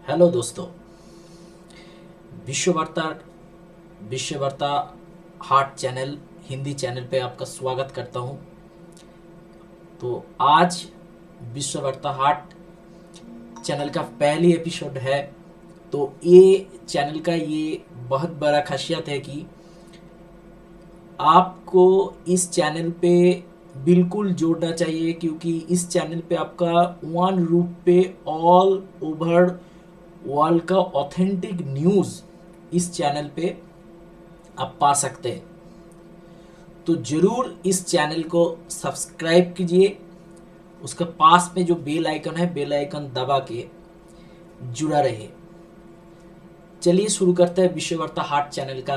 Hello दोस्तों। विश्व वार्ता हाट चैनल हिंदी चैनल पे आपका स्वागत करता हूँ। तो आज विश्व वार्ता हाट चैनल का पहली एपिसोड है। तो ये चैनल का ये बहुत बड़ा खासियत है कि आपको इस चैनल पे बिल्कुल जोड़ना चाहिए, क्योंकि इस चैनल पे आपका वन रूप पे ऑल ओवर वर्ल्ड का ऑथेंटिक न्यूज़ इस चैनल पे आप पा सकते हैं। तो ज़रूर इस चैनल को सब्सक्राइब कीजिए। उसके पास में जो बेल आइकन है, बेल आइकन दबा के जुड़ा रहे। चलिए शुरू करते हैं विश्व वार्ता हाट चैनल का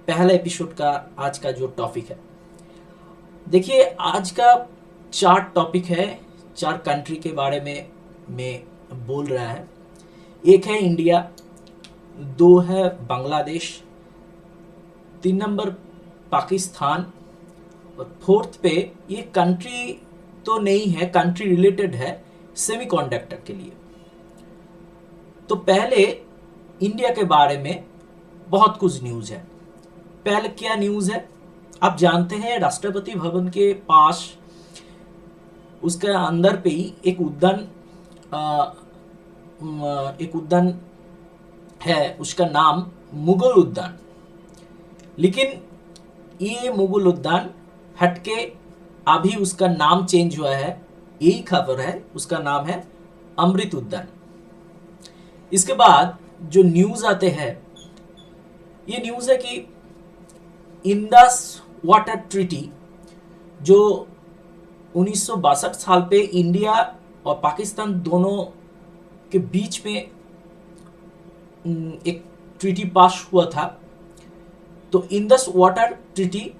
पहला एपिसोड का। आज का जो टॉपिक है, देखिए आज का 4 टॉपिक है। 4 कंट्री के बारे में मैं बोल रहा है। एक है इंडिया, 2 है बांग्लादेश, 3 नंबर पाकिस्तान, और 4th पे ये कंट्री तो नहीं है, कंट्री रिलेटेड है, सेमीकंडक्टर के लिए। तो पहले इंडिया के बारे में बहुत कुछ न्यूज़ है। पहले क्या न्यूज़ है आप जानते हैं? राष्ट्रपति भवन के पास उसके अंदर पे ही एक उद्यान है, उसका नाम मुगल उद्यान। लेकिन ये मुगल उद्यान हटके अभी उसका नाम चेंज हुआ है। यही खबर है, उसका नाम है अमृत उद्यान। इसके बाद जो न्यूज़ आते हैं, ये न्यूज़ है कि इंडस वाटर ट्रीटी जो 1962 साल पे इंडिया और पाकिस्तान दोनों के बीच में एक ट्रीटी पास हुआ था। तो इंडस वाटर ट्रीटी,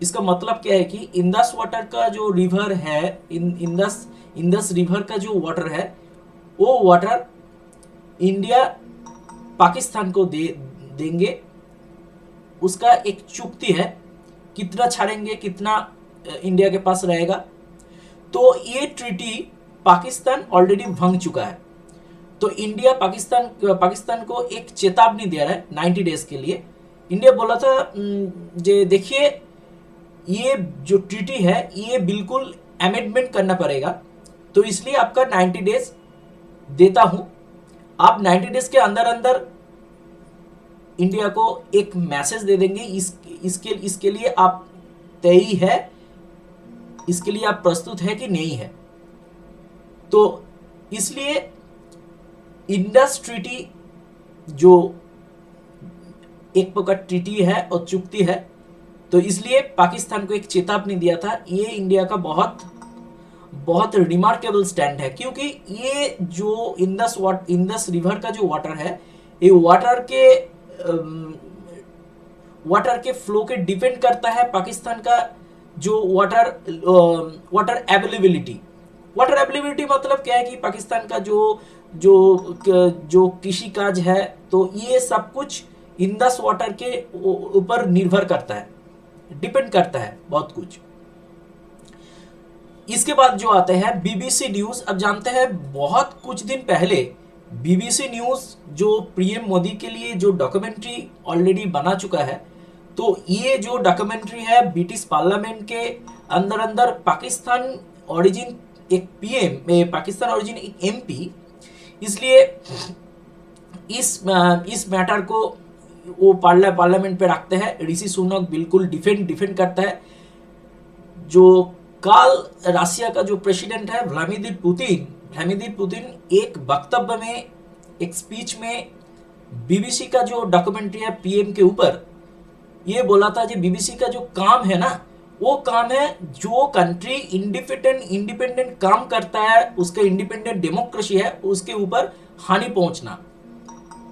इसका मतलब क्या है कि इंडस वाटर का जो रिवर है, इंडस रिवर का जो वाटर है, वो वाटर इंडिया पाकिस्तान को देंगे। उसका एक चुक्ति है, कितना छाड़ेंगे, कितना इंडिया के पास रहेगा। तो ये ट्रीटी पाकिस्तान ऑलरेडी भंग चुका है। तो इंडिया पाकिस्तान को एक चेतावनी दे रहा है 90 डेज के लिए। इंडिया बोला था जे देखिए ये जो ट्रीटी है ये बिल्कुल अमेंडमेंट करना पड़ेगा, तो इसलिए आपका 90 डेज देता हूं। आप 90 डेज के अंदर अंदर इंडिया को एक मैसेज दे देंगे। इसके लिए आप तैयारी है, इसके लिए आप प्रस्तुत है कि नहीं है। तो इसलिए इंडस ट्रीटी जो एक प्रकार ट्रीटी है और चुक्ति है, तो इसलिए पाकिस्तान को एक चेतावनी दिया था। ये इंडिया का बहुत बहुत रिमार्केबल स्टैंड है, क्योंकि ये जो इंडस रिवर का जो वाटर है, ये वाटर के फ्लो के डिपेंड करता है पाकिस्तान का जो वाटर अवेलेबिलिटी। वाटर अवेलेबिलिटी मतलब क्या है कि पाकिस्तान का जो कृषि काज है, तो ये सब कुछ इंडस वाटर के ऊपर निर्भर करता है, डिपेंड करता है बहुत कुछ। इसके बाद जो आते हैं बीबीसी न्यूज। अब जानते हैं बहुत कुछ दिन पहले बीबीसी न्यूज जो पीएम मोदी के लिए जो डॉक्यूमेंट्री ऑलरेडी बना चुका है, तो ये जो डॉक्यूमेंट्री है ब्रिटिश पार्लियामेंट के अंदर अंदर पाकिस्तान ओरिजिन एक पीएम, पाकिस्तान ओरिजिन एक एमपी, इसलिए इस मैटर को वो पार्लियामेंट पे रखते हैं। ऋषि सुनक बिल्कुल डिफेंड करता है। जो कल रशिया का जो प्रेसिडेंट है व्लादिमीर पुतिन एक वक्तव्य में, एक स्पीच में बीबीसी का जो डॉक्यूमेंट्री है पीएम के ऊपर, ये बोला था कि बीबीसी का जो काम है ना, वो काम है जो कंट्री इंडिपेंडेंट काम करता है, उसका इंडिपेंडेंट डेमोक्रेसी है, उसके ऊपर हानि पहुंचना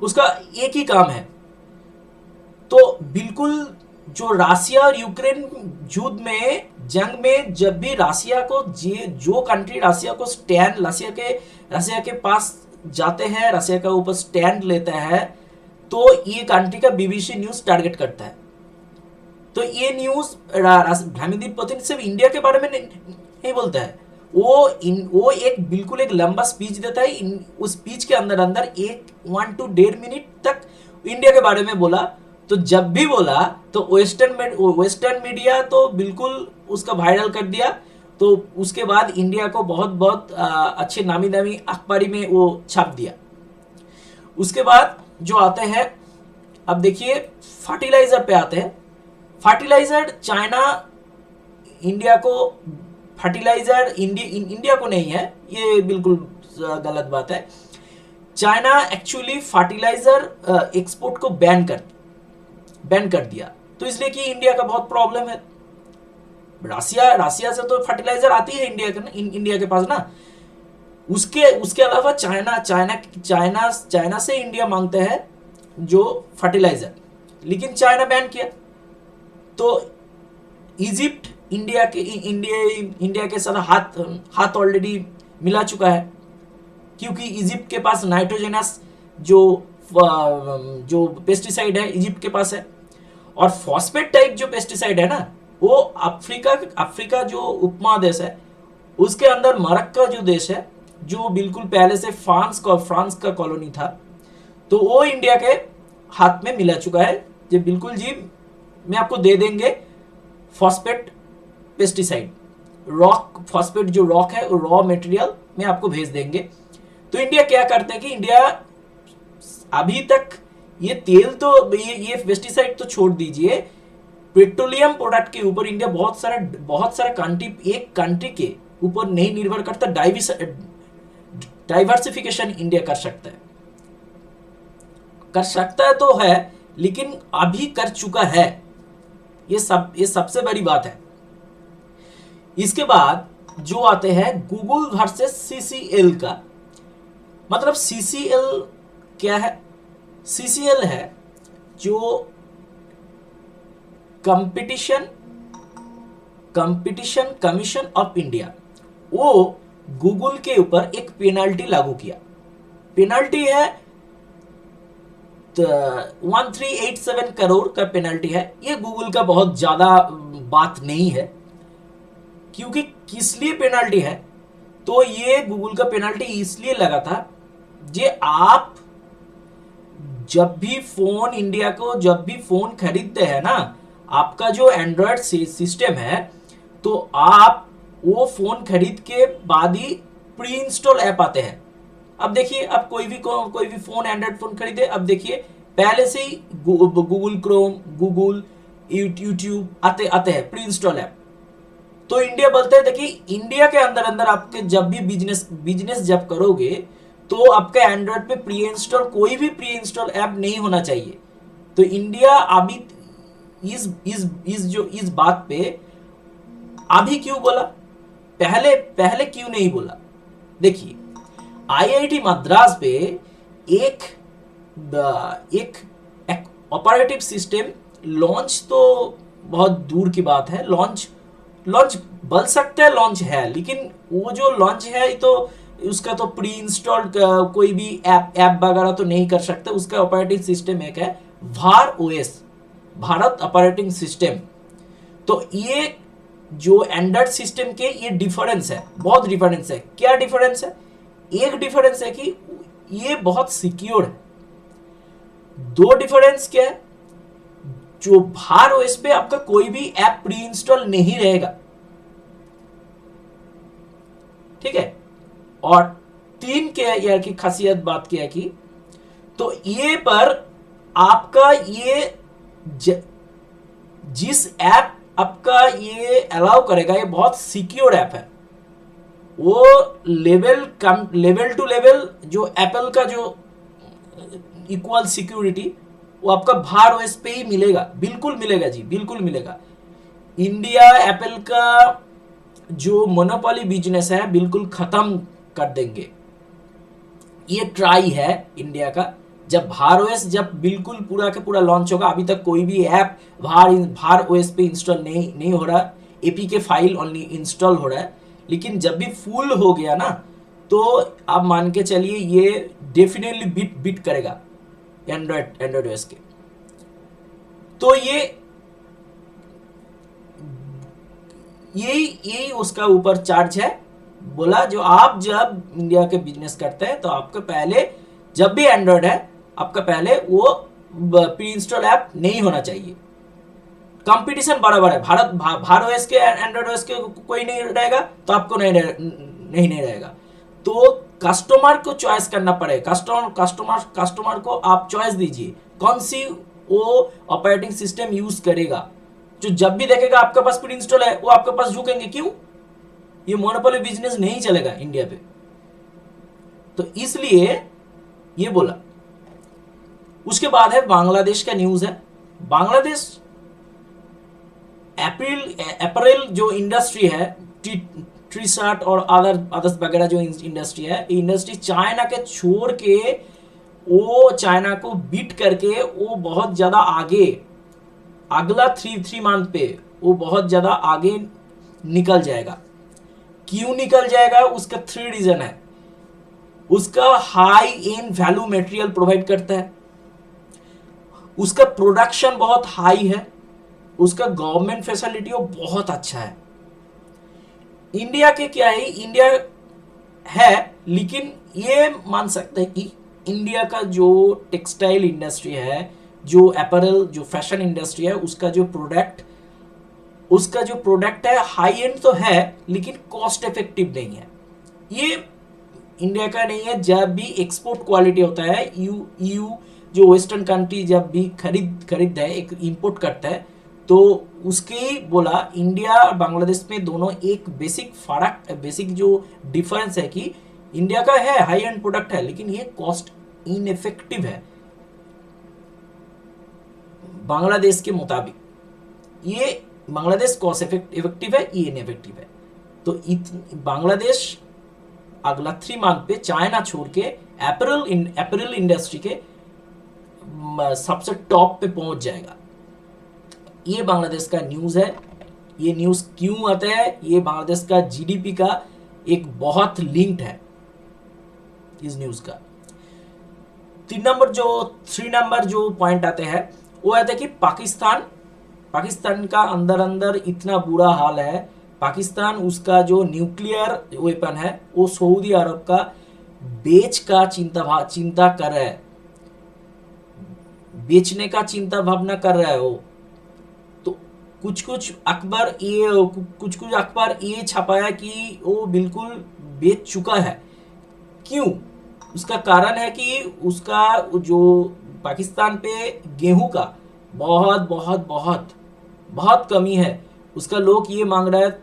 उसका एक ही काम है। तो बिल्कुल जो रशिया और यूक्रेन युद्ध में, जंग में, जब भी रशिया को जो कंट्री रशिया के पास जाते हैं, रशिया का ऊपर स्टैंड लेता है, तो ये कंट्री का बीबीसी न्यूज टारगेट करता है। तो ये न्यूज व्लादिमीर पुतिन सिर्फ इंडिया के बारे में नहीं बोलता है, वो एक बिल्कुल एक लंबा स्पीच देता है। उस स्पीच के अंदर अंदर एक 1 to 1.5 मिनट तक इंडिया के बारे में बोला। तो जब भी बोला तो वेस्टर्न मीडिया तो बिल्कुल उसका वायरल कर दिया। तो उसके बाद इंडिया को बहुत बहुत अच्छे नामी नामी अखबारी में वो छाप दिया। उसके बाद जो आते हैं, अब देखिए फर्टिलाइजर पे आते हैं। फर्टिलाइजर चाइना इंडिया को, फर्टिलाइजर इंडिया को नहीं है, ये बिल्कुल गलत बात है। चाइना एक्चुअली फर्टिलाइजर एक्सपोर्ट को बैन कर दिया। तो इसलिए कि इंडिया का बहुत प्रॉब्लम है। रसिया से तो फर्टिलाइजर आती है इंडिया के पास ना। उसके उसके अलावा चाइना से इंडिया मांगते हैं जो फर्टिलाइजर, लेकिन चाइना बैन किया। तो इजिप्ट इंडिया के साथ हाथ ऑलरेडी मिला चुका है, क्योंकि इजिप्ट के पास नाइट्रोजनस जो पेस्टिसाइड है इजिप्ट के पास है। और फॉस्फेट टाइप जो पेस्टिसाइड है ना, वो अफ्रीका जो उपमहादेश है उसके अंदर मरक्का जो देश है, जो बिल्कुल पहले से फ्रांस का कॉलोनी था, तो वो इंडिया के हाथ में मिला चुका है। ये बिल्कुल जी मैं आपको दे देंगे फॉस्फेट पेस्टिसाइड, रॉक फॉस्फेट जो रॉक है वो रॉ मटेरियल में आपको भेज देंगे। तो इंडिया क्या करते हैं कि इंडिया अभी तक ये तेल तो ये पेस्टिसाइड तो छोड़ दीजिए, पेट्रोलियम प्रोडक्ट के ऊपर इंडिया बहुत सारा कंट्री के ऊपर नहीं निर्भर करता। डाइवर्सिफिकेशन इंडिया कर सकता है तो है, लेकिन अभी कर चुका है। ये सबसे बड़ी बात है। इसके बाद जो आते हैं गूगल वर्सेस सीसीएल का, मतलब सीसीएल क्या है? सीसीएल है जो कंपटीशन कमीशन ऑफ इंडिया, वो गूगल के ऊपर एक पेनाल्टी लागू किया। पेनाल्टी है 1387 करोड़ का पेनाल्टी है। ये गूगल का बहुत ज्यादा बात नहीं है, क्योंकि किस लिए पेनाल्टी है, तो ये गूगल का पेनाल्टी इसलिए लगा था जे आप जब भी फोन खरीदते हैं ना, आपका जो एंड्रॉयड सिस्टम है, तो आप वो फोन खरीद के बाद ही प्री इंस्टॉल ऐप आते हैं। अब देखिए, अब कोई भी फोन एंड्रॉयड फोन खरीदे, अब देखिए पहले से ही गूगल क्रोम, गूगल, यूट्यूब आते हैं प्री इंस्टॉल ऐप। तो इंडिया बोलते हैं, देखिए इंडिया के अंदर आपके जब भी बिजनेस जब करोगे, तो आपके एंड्रॉयड पे कोई भी प्री इंस्टॉल ऐप नहीं होना चाहिए। तो इंडिया अभी इस बात पे अभी क्यों बोला, पहले क्यों नहीं बोला? देखिए आईआईटी मद्रास पे एक ऑपरेटिव सिस्टम लॉन्च तो बहुत दूर की बात है। लॉन्च बोल सकते हैं लॉन्च है, लेकिन वो जो लॉन्च है तो उसका तो प्री इंस्टॉल्ड कोई भी ऐप वगैरह तो नहीं कर सकते। उसका ऑपरेटिंग सिस्टम एक है भार ओएस, भारत ऑपरेटिंग सिस्टम। तो ये जो एंड्रॉइड सिस्टम के ये डिफरेंस है, बहुत डिफरेंस है। क्या डिफरेंस है? एक डिफरेंस है कि ये बहुत सिक्योर है। दो डिफरेंस क्या है? जो भार ओएस पे आपका कोई भी ऐप प्री इंस्टॉल नहीं रहेगा, ठीक है। और तीन क्या यार की खासियत बात क्या है कि, तो ये पर आपका ये जिस ऐप आपका ये अलाउ करेगा, ये बहुत सिक्योर ऐप है। वो लेवल टू लेवल जो एप्पल का जो इक्वल सिक्योरिटी, वो आपका भार ओएस पे ही मिलेगा। बिल्कुल मिलेगा जी, बिल्कुल मिलेगा। इंडिया एप्पल का जो मोनोपोली बिजनेस है बिल्कुल खत्म कर देंगे। ये ट्राई है इंडिया का। जब भार ओएस जब बिल्कुल पूरा के पूरा लॉन्च होगा, अभी तक कोई भी ऐप भार ओएस पे इंस्टॉल नहीं हो रहा, एपीके फाइल ओनली इंस्टॉल हो रहा है। लेकिन जब भी फुल हो गया ना, तो आप मान के चलिए ये डेफिनेटली बीट करेगा एंड्रॉयड ओएस के। तो यही उसका ऊपर चार्ज है बोला जो आप जब इंडिया के बिजनेस करते हैं तो आपके पहले जब भी एंड्रॉयड है आपका पहले वो प्री इंस्टॉल ऐप नहीं होना चाहिए। कंपटीशन बराबर है, भारत ओएस के एंड्रॉइड ओएस के कोई नहीं रहेगा तो आपको नहीं रहेगा। तो कस्टमर को चॉइस करना पड़ेगा, कस्टमर को आप चॉइस दीजिए कौन सी वो ऑपरेटिंग सिस्टम यूज करेगा। जो जब भी देखेगा आपके पास प्री इंस्टॉल है वो आपके पास झुकेंगे, क्यों? ये मोनोपोली बिजनेस नहीं चलेगा इंडिया पे। तो इसलिए ये बोला। उसके बाद है बांग्लादेश का न्यूज है। बांग्लादेश अप्रैल जो इंडस्ट्री है, टी शर्ट और अदर्स वगैरह जो इंडस्ट्री है, इंडस्ट्री चाइना के छोड़ के वो चाइना को बीट करके वो बहुत ज्यादा आगे, अगला थ्री मंथ पे वो बहुत ज्यादा आगे निकल जाएगा। क्यों निकल जाएगा? उसका 3 रीजन है। उसका high and value material provide करता है, उसका प्रोडक्शन बहुत हाई है, उसका गवर्नमेंट फैसिलिटी बहुत अच्छा है। इंडिया के क्या है, इंडिया है लेकिन ये मान सकते हैं कि इंडिया का जो टेक्सटाइल इंडस्ट्री है, जो अपैरल जो फैशन इंडस्ट्री है, उसका जो प्रोडक्ट है हाई एंड तो है लेकिन कॉस्ट इफेक्टिव नहीं है। ये इंडिया का नहीं है। जब भी एक्सपोर्ट क्वालिटी होता है, यू जो वेस्टर्न कंट्री जब भी खरीदता है, एक इंपोर्ट करता है, तो उसके ही बोला इंडिया और बांग्लादेश में दोनों एक बेसिक जो डिफरेंस है कि इंडिया का है हाई एंड प्रोडक्ट है लेकिन ये कॉस्ट इनइफेक्टिव है बांग्लादेश के मुताबिक। ये बांग्लादेश कॉस्ट इफेक्टिव है, ये इनइफेक्टिव है। तो बांग्लादेश अगला 3 मंथ पे चाइना छोड़ के अपैरल इंडस्ट्री के सबसे टॉप पे पहुंच जाएगा। ये बांग्लादेश का न्यूज है। ये न्यूज क्यों आता है? ये बांग्लादेश का जीडीपी का एक बहुत लिंक्ड है इस न्यूज का। 3 नंबर जो पॉइंट आते हैं वो आता है कि पाकिस्तान का अंदर इतना बुरा हाल है। पाकिस्तान उसका जो न्यूक्लियर वेपन है वो सऊदी अरब का चिंता कर रहा है, बेचने का चिंता भावना कर रहा है वो। तो कुछ अखबार ये छपाया कि वो बिल्कुल बेच चुका है। क्यों? उसका कारण है कि उसका जो पाकिस्तान पे गेहूं का बहुत कमी है। उसका लोग ये मांग रहा है,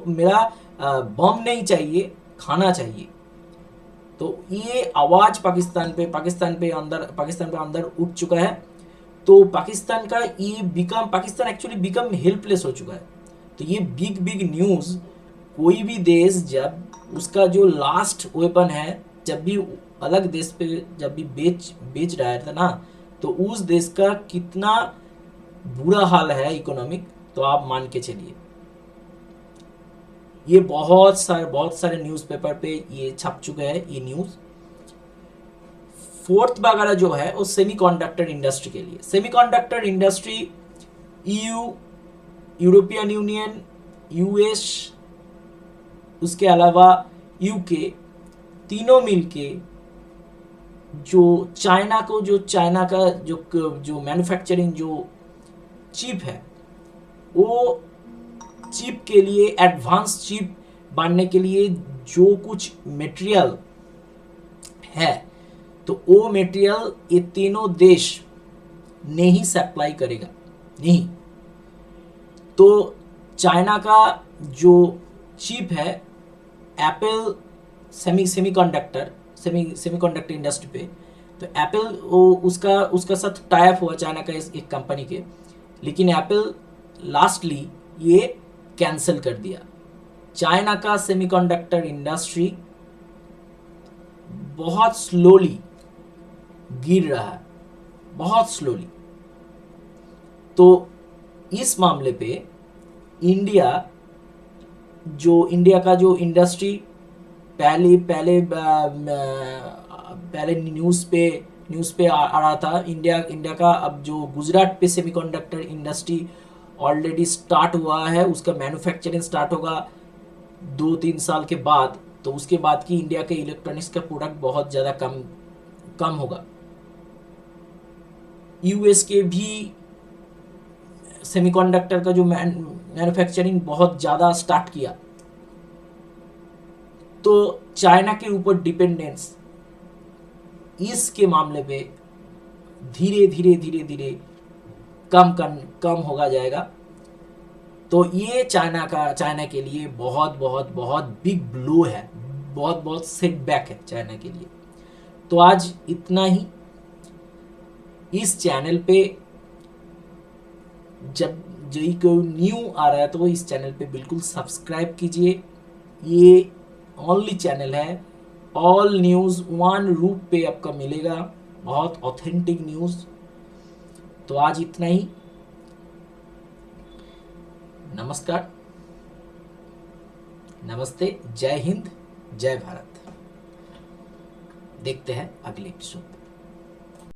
मेरा बम नहीं चाहिए, खाना चाहिए। तो ये आवाज पाकिस्तान पे अंदर उठ चुका है। तो पाकिस्तान एक्चुअली बिकम हेल्पलेस हो चुका है। तो ये बिग न्यूज, कोई भी देश जब उसका जो लास्ट वेपन है, जब भी अलग देश पे जब भी बेच रहा था ना, तो उस देश का कितना बुरा हाल है इकोनॉमिक, तो आप मान के चलिए। ये बहुत सारे न्यूज़पेपर पे ये छप चुके हैं ये न्यूज़। 4th वगैरह जो है वो सेमीकंडक्टर इंडस्ट्री के लिए। Semiconductor industry European union, US, उसके अलावा यूके, तीनों मिलके जो चाइना का जो मैन्युफैक्चरिंग जो चिप है, वो चिप के लिए, एडवांस चिप बनने के लिए जो कुछ मटेरियल है, तो वो मटेरियल ये तीनों देश नहीं सप्लाई करेगा, नहीं। तो चाइना का जो चिप है, एप्पल सेमीकंडक्टर इंडस्ट्री पे, तो एप्पल उसका साथ टाई अप हुआ चाइना का एक कंपनी के, लेकिन एप्पल लास्टली ये कैंसिल कर दिया। चाइना का सेमीकंडक्टर इंडस्ट्री बहुत स्लोली गिर रहा है, बहुत स्लोली। तो इस मामले पे इंडिया का जो इंडस्ट्री पहले न्यूज़ पे आ रहा था, इंडिया का अब जो गुजरात पे सेमीकंडक्टर इंडस्ट्री ऑलरेडी स्टार्ट हुआ है, उसका मैन्युफैक्चरिंग स्टार्ट होगा 2-3 साल के बाद, तो उसके बाद की इंडिया के इलेक्ट्रॉनिक्स का प्रोडक्ट बहुत ज़्यादा कम कम होगा। यूएस के भी सेमीकंडक्टर का जो मैन्युफैक्चरिंग बहुत ज़्यादा स्टार्ट किया, तो चाइना के ऊपर डिपेंडेंस इसके मामले पे धीरे धीरे धीरे धीरे कम होगा जाएगा। तो ये चाइना के लिए बहुत बहुत बहुत बिग ब्लो है, बहुत बहुत सेटबैक है चाइना के लिए। तो आज इतना ही। इस चैनल पे जब जो कोई न्यू आ रहा है तो इस चैनल पे बिल्कुल सब्सक्राइब कीजिए। ये ओनली चैनल है, ऑल न्यूज़ वन रूप पे आपका मिलेगा, बहुत ऑथेंटिक न्यूज़। तो आज इतना ही। नमस्कार, नमस्ते, जय हिंद, जय भारत। देखते हैं अगले एपिसोड।